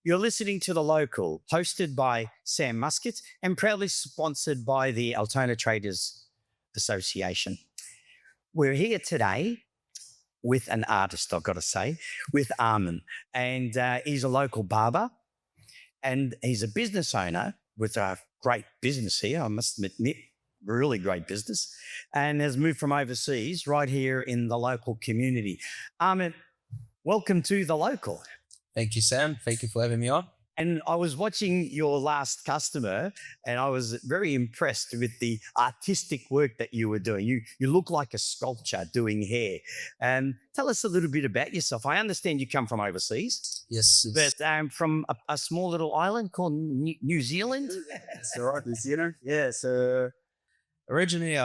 You're listening to The Local, hosted by Sam Muscat and proudly sponsored by the Altona Traders Association. We're here today with an artist, I've got to say, with Arman. And he's a local barber and he's a business owner with a great business here, I must admit, really great business, and has moved from overseas right here in the local community. Arman, welcome to The Local. Thank you, Sam. Thank you for having me on. And I was watching your last customer and I was very impressed with the artistic work that you were doing. You look like a sculpture doing hair. And tell us a little bit about yourself. I understand you come from overseas, Yes, but from a small little island called New Zealand. it's all right, New Zealand. Yeah, so originally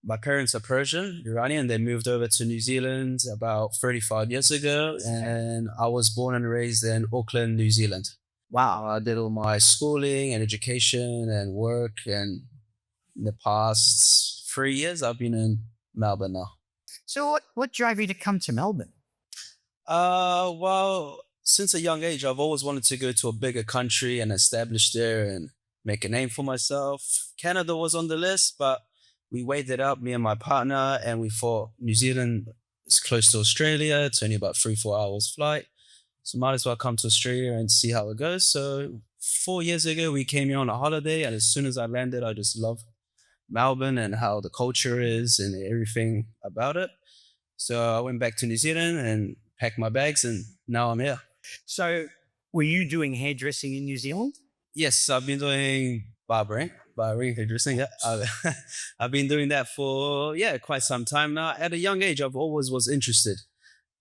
my parents are Persian, Iranian. They moved over to New Zealand about 35 years ago, and I was born and raised in Auckland, New Zealand. Wow. I did all my schooling and education and work, and in the past 3 years, I've been in Melbourne now. So what drove you to come to Melbourne? Well, since a young age, I've always wanted to go to a bigger country and establish there and make a name for myself. Canada was on the list, but we weighed it up, me and my partner, and we thought New Zealand is close to Australia. It's only about 3-4 hours flight. So might as well come to Australia and see how it goes. So 4 years ago, we came here on a holiday, and as soon as I landed, I just loved Melbourne and how the culture is and everything about it. So I went back to New Zealand and packed my bags, and now I'm here. So were you doing hairdressing in New Zealand? Yes, I've been doing barbering, hairdressing. Yeah, I've been doing that for quite some time now. At a young age, I've always was interested,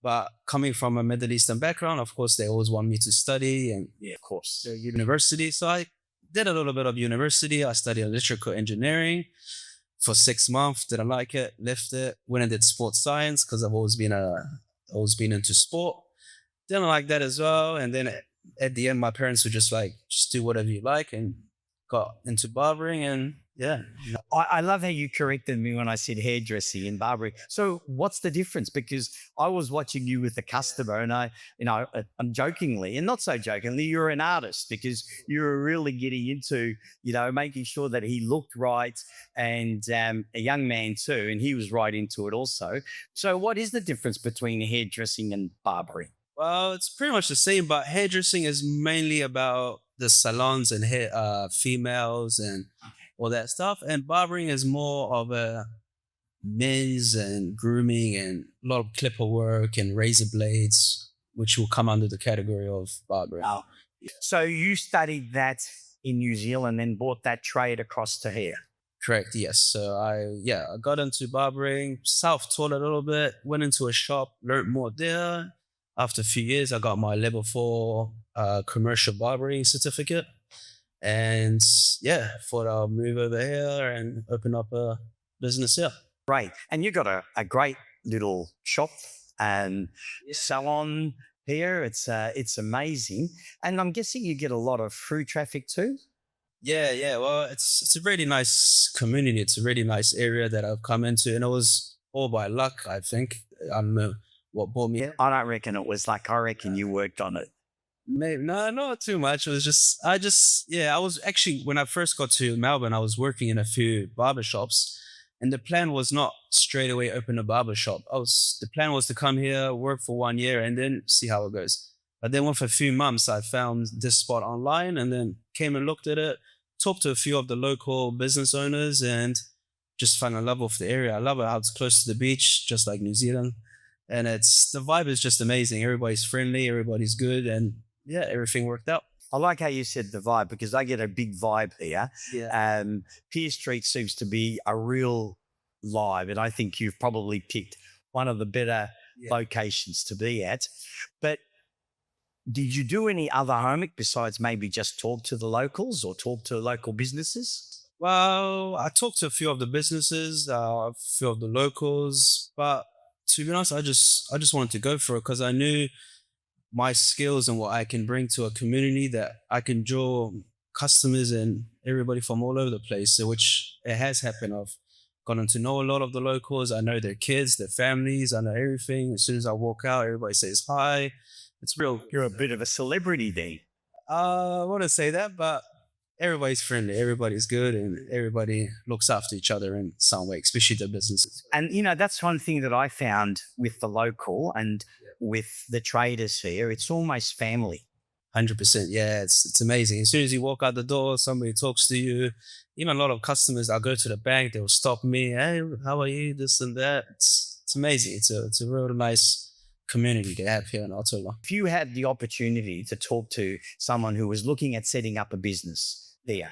but coming from a Middle Eastern background, of course, they always want me to study and Yeah, of course. university. So I did a little bit of university. I studied electrical engineering for 6 months. Didn't like it, left it. Went and did sports science because I've always been into sport. Didn't like that as well. And then at the end, my parents were just like, just do whatever you like, and got into barbering. And yeah, I love how you corrected me when I said hairdressing and barbering. So what's the difference? Because I was watching you with a customer and I'm jokingly and not so jokingly, you're an artist because you were really getting into, making sure that he looked right and a young man too. And he was right into it also. So what is the difference between hairdressing and barbering? well, it's pretty much the same, but hairdressing is mainly about the salons and hair, females and all that stuff. And barbering is more of a men's and grooming and a lot of clipper work and razor blades, which will come under the category of barbering. Oh, so you studied that in New Zealand and brought that trade across to here. Correct. Yes. So I got into barbering, self-taught a little bit, went into a shop, learned more there. After a few years, I got my level 4 commercial barbering certificate. And yeah, thought I'll move over here and open up a business here. Right. And you got a great little shop and salon here. It's amazing. And I'm guessing you get a lot of through traffic too. Yeah. Well, it's a really nice community. It's a really nice area that I've come into, and it was all by luck, I think. I don't know what brought me here. I don't reckon it was like, I reckon you worked on it. Maybe no, not too much. It was just I was actually, when I first got to Melbourne, I was working in a few barbershops, and the plan was not straight away open a barbershop. The plan was to come here, work for 1 year, and then see how it goes. But then with a few months, I found this spot online, and then came and looked at it, talked to a few of the local business owners, and just fell in love with the area. I love it how it's close to the beach, just like New Zealand, and the vibe is just amazing. Everybody's friendly, everybody's good, and yeah, everything worked out. I like how you said the vibe because I get a big vibe here. Yeah. Pier Street seems to be a real vibe, and I think you've probably picked one of the better locations to be at. But did you do any other homework besides maybe just talk to the locals or talk to local businesses? Well, I talked to a few of the businesses, a few of the locals, but to be honest, I just wanted to go for it because I knew my skills and what I can bring to a community, that I can draw customers and everybody from all over the place. So which it has happened. I've gotten to know a lot of the locals. I know their kids, their families. I know everything. As soon as I walk out, everybody says hi. It's real. You're a bit of a celebrity then. I wouldn't say that, but everybody's friendly, everybody's good, and everybody looks after each other in some way, especially the businesses. And, that's one thing that I found with the local and with the traders here. It's almost family. 100%. Yeah, it's amazing. As soon as you walk out the door, somebody talks to you. Even a lot of customers, I'll go to the bank, they'll stop me. Hey, how are you? This and that. It's amazing. It's a real nice community to have here in Altona. If you had the opportunity to talk to someone who was looking at setting up a business there,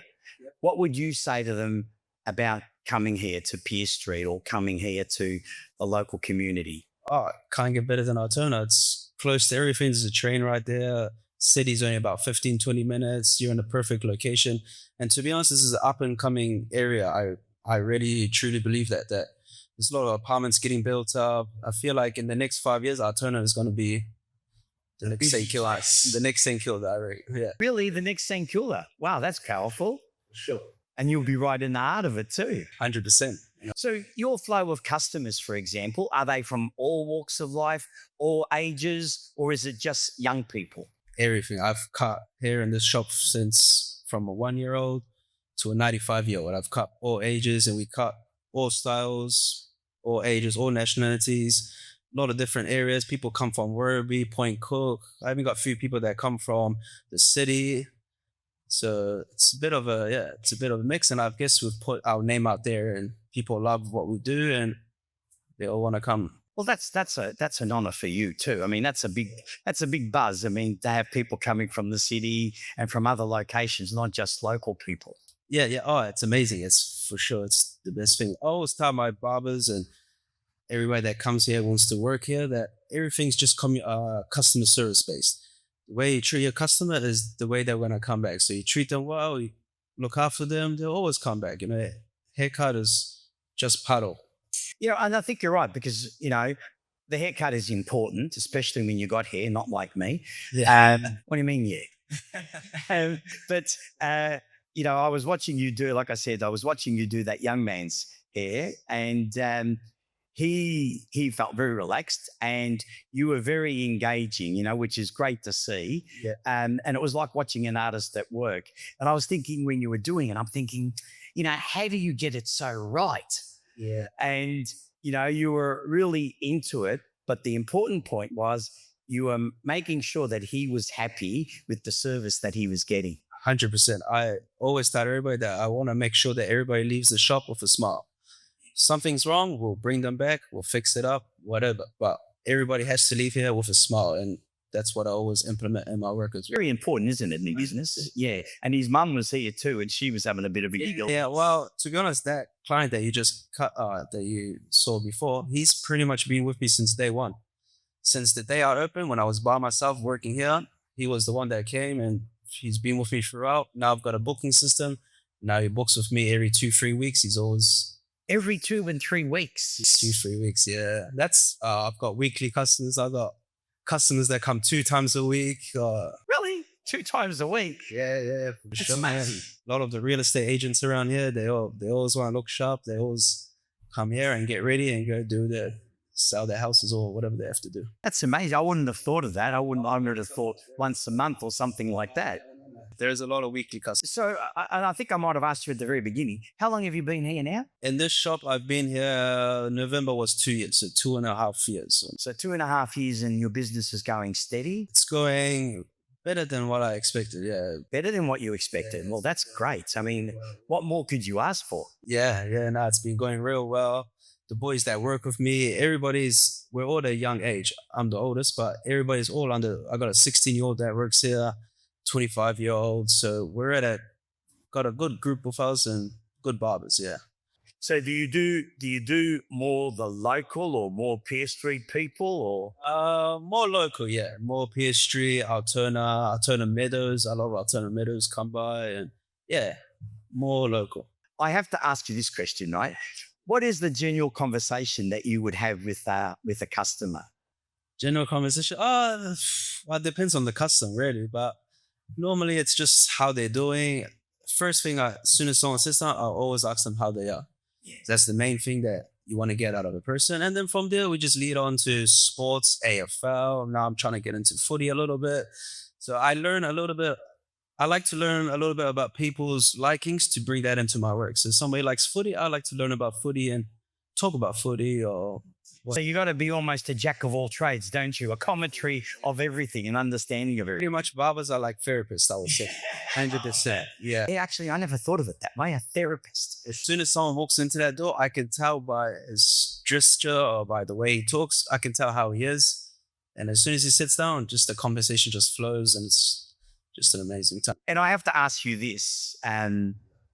what would you say to them about coming here to Pier Street or coming here to a local community? Oh, can't get better than Altona. It's close to everything. There's a train right there. City's only about 15, 20 minutes. You're in the perfect location. And to be honest, this is an up and coming area. I really truly believe that there's a lot of apartments getting built up. I feel like in the next 5 years, Altona is going to be the next St. Kilda. The next St. Kilda, yeah. Really, the next St. Kilda? Wow, that's powerful. Sure. And you'll be right in the heart of it too. 100%. So your flow of customers, for example, are they from all walks of life, all ages, or is it just young people? Everything. I've cut hair in this shop since from a 1-year-old to a 95-year-old. I've cut all ages, and we cut all styles, all ages, all nationalities, a lot of different areas. People come from Werribee, Point Cook. I even got a few people that come from the city. So it's a bit of a mix, and I guess we've put our name out there, and people love what we do, and they all want to come. Well, that's an honor for you too. I mean, that's a big buzz. I mean, to have people coming from the city and from other locations, not just local people. Yeah. Oh, it's amazing. It's for sure. It's the best thing. I always tell my barbers and everybody that comes here wants to work here that everything's just customer service based. The way you treat your customer is the way they're gonna come back. So you treat them well, you look after them, they'll always come back. Haircut is just part of. Yeah, and I think you're right because, the haircut is important, especially when you got hair, not like me. Yeah. What do you mean, yeah? But I was watching you do, like I said, I was watching you do that young man's hair, and he felt very relaxed, and you were very engaging, which is great to see. Yeah. And it was like watching an artist at work. And I was thinking when you were doing it, I'm thinking, how do you get it so right? Yeah. And, you were really into it. But the important point was you were making sure that he was happy with the service that he was getting. 100%. I always tell everybody that I want to make sure that everybody leaves the shop with a smile. Something's wrong, we'll bring them back, we'll fix it up, whatever. But everybody has to leave here with a smile. And that's what I always implement in my work as well. Very important, isn't it, in the business? Yeah. And his mum was here too, and she was having a bit of a giggle. Yeah, well, to be honest, that client that you just cut, that you saw before, he's pretty much been with me since day one. Since the day I opened, when I was by myself working here, he was the one that came, and he's been with me throughout. Now I've got a booking system. Now he books with me every 2-3 weeks. He's always... Every 2 and 3 weeks? 2-3 weeks, yeah. That's, I've got weekly customers. I've got customers that come 2 times a week. Really? 2 times a week? Yeah, for That's sure. amazing. A lot of the real estate agents around here, they always want to look sharp. They always come here and get ready and go sell their houses or whatever they have to do. That's amazing. I wouldn't have thought of that. I would have thought once a month or something like that. There's a lot of weekly customers. So, and I think I might have asked you at the very beginning, how long have you been here now? In this shop, I've been here, November was 2 years, so 2.5 years. So 2.5 years and your business is going steady? It's going better than what I expected, yeah. Better than what you expected? Well, that's great. I mean, what more could you ask for? Yeah, no, it's been going real well. The boys that work with me, we're all a young age. I'm the oldest, but everybody's all under. I got a 16-year-old that works here, 25-year-old. So got a good group of us and good barbers, yeah. So do you do more the local or more Pier Street people or? More local, yeah. More Pier Street, Altona Meadows. A lot of Altona Meadows come by, and yeah, more local. I have to ask you this question, right? What is the general conversation that you would have with a customer? General conversation? Well, it depends on the customer, really. But normally it's just how they're doing. First thing, as soon as someone sits down, I'll always ask them how they are. Yeah. That's the main thing that you want to get out of a person. And then from there, we just lead on to sports, AFL. Now I'm trying to get into footy a little bit. So I learn a little bit. I like to learn a little bit about people's likings to bring that into my work. So somebody likes footy, I like to learn about footy and talk about footy or So you got to be almost a jack of all trades, don't you? A commentary of everything and understanding of everything. pretty much barbers are like therapists, I would say. 100%. Yeah. Yeah, actually, I never thought of it that way. A therapist. As soon as someone walks into that door, I can tell by his gesture or by the way he talks, I can tell how he is. And as soon as he sits down, just the conversation just flows and it's just an amazing time. And I have to ask you this,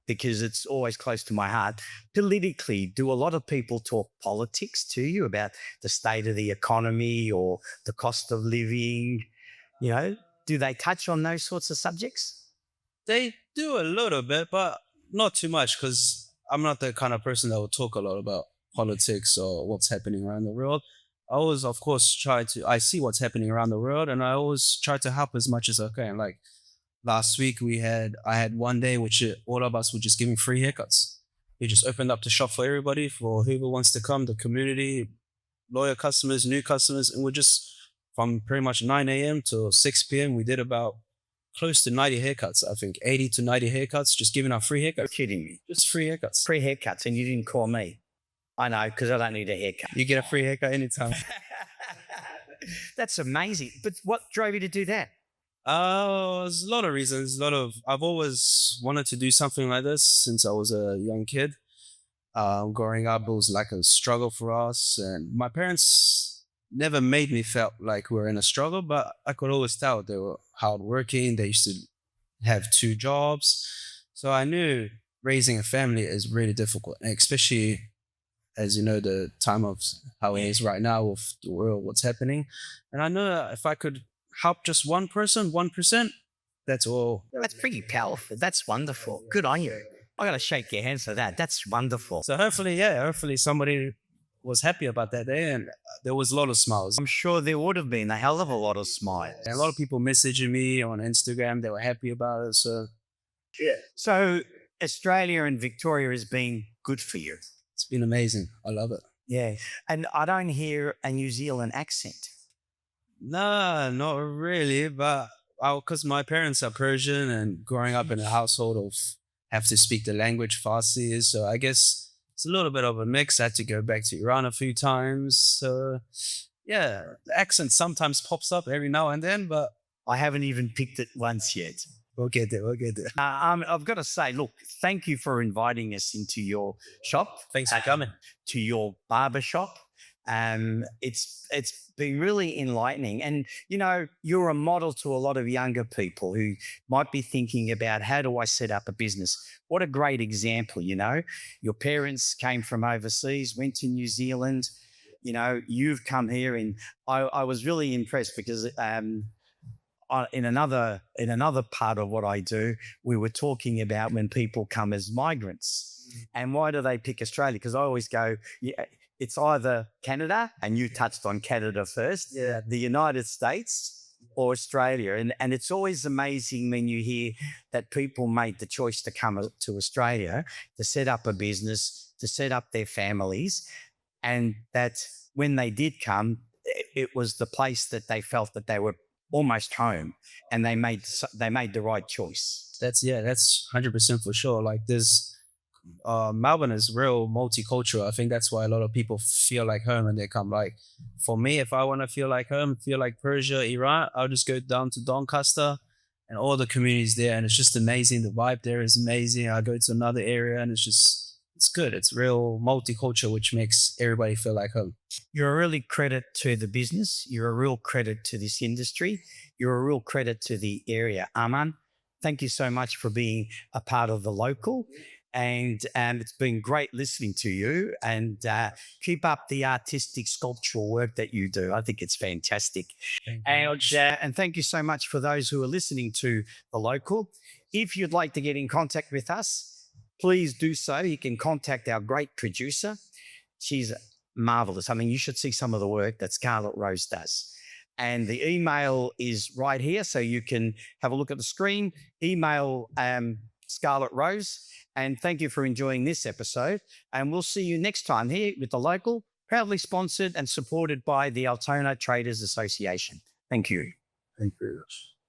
because it's always close to my heart. Politically, do a lot of people talk politics to you about the state of the economy or the cost of living? You know, do they touch on those sorts of subjects? They do a little bit, but not too much because I'm not the kind of person that will talk a lot about politics or what's happening around the world. I always, of course, I see what's happening around the world and I always try to help as much as I can. Like last week I had one day which all of us were just giving free haircuts. We just opened up the shop for everybody, for whoever wants to come, the community, loyal customers, new customers. And we're just from pretty much 9 a.m. to 6 p.m. We did about close to 90 haircuts, I think 80 to 90 haircuts, just giving out free haircuts. You're kidding me. Just free haircuts. Free haircuts, and you didn't call me. I know, because I don't need a haircut. You get a free haircut anytime. That's amazing. But what drove you to do that? There's a lot of reasons. I've always wanted to do something like this since I was a young kid. Growing up, it was like a struggle for us, and my parents never made me felt like we were in a struggle, but I could always tell they were hardworking. They used to have 2 jobs, so I knew raising a family is really difficult, and especially as you know, the time of how it is right now with the world, what's happening. And I know if I could help just one person, 1%, that's all. That's pretty powerful. That's wonderful. Good on you. I got to shake your hands for that. That's wonderful. So hopefully somebody was happy about that day and there was a lot of smiles. I'm sure there would have been a hell of a lot of smiles. And a lot of people messaging me on Instagram, they were happy about it. So yeah. So Australia and Victoria has been good for you. It's been amazing. I love it. Yeah. And I don't hear a New Zealand accent. No, not really. But because my parents are Persian and growing up in a household of have to speak the language Farsi, so I guess it's a little bit of a mix. I had to go back to Iran a few times. So yeah, the accent sometimes pops up every now and then, but I haven't even picked it once yet. We'll get there. I've got to say, look, thank you for inviting us into your shop. Thanks for coming. To your barber shop. It's been really enlightening. And, you know, you're a model to a lot of younger people who might be thinking about how do I set up a business? What a great example, you know. Your parents came from overseas, went to New Zealand. You know, you've come here and I was really impressed because in another part of what I do, we were talking about when people come as migrants and why do they pick Australia? Because I always go, yeah, it's either Canada, and you touched on Canada first, the United States or Australia. And it's always amazing when you hear that people made the choice to come to Australia to set up a business, to set up their families, and that when they did come, it was the place that they felt that they were almost home, and they made the right choice. That's 100% for sure. Like Melbourne is real multicultural. I think that's why a lot of people feel like home when they come. Like for me, if I want to feel like home, feel like Persia, Iran, I'll just go down to Doncaster and all the communities there, and it's just amazing. The vibe there is amazing. I go to another area and it's good. It's real multicultural, which makes everybody feel like home. You're a really credit to the business. You're a real credit to this industry. You're a real credit to the area. Arman, thank you so much for being a part of the local. And it's been great listening to you, and keep up the artistic sculptural work that you do. I think it's fantastic. And thank you so much for those who are listening to the local. If you'd like to get in contact with us, please do so. You can contact our great producer. She's marvelous. I mean, you should see some of the work that Scarlett Rose does. And the email is right here, so you can have a look at the screen. Email Scarlett Rose. And thank you for enjoying this episode. And we'll see you next time here with The Local, proudly sponsored and supported by the Altona Traders Association. Thank you. Thank you.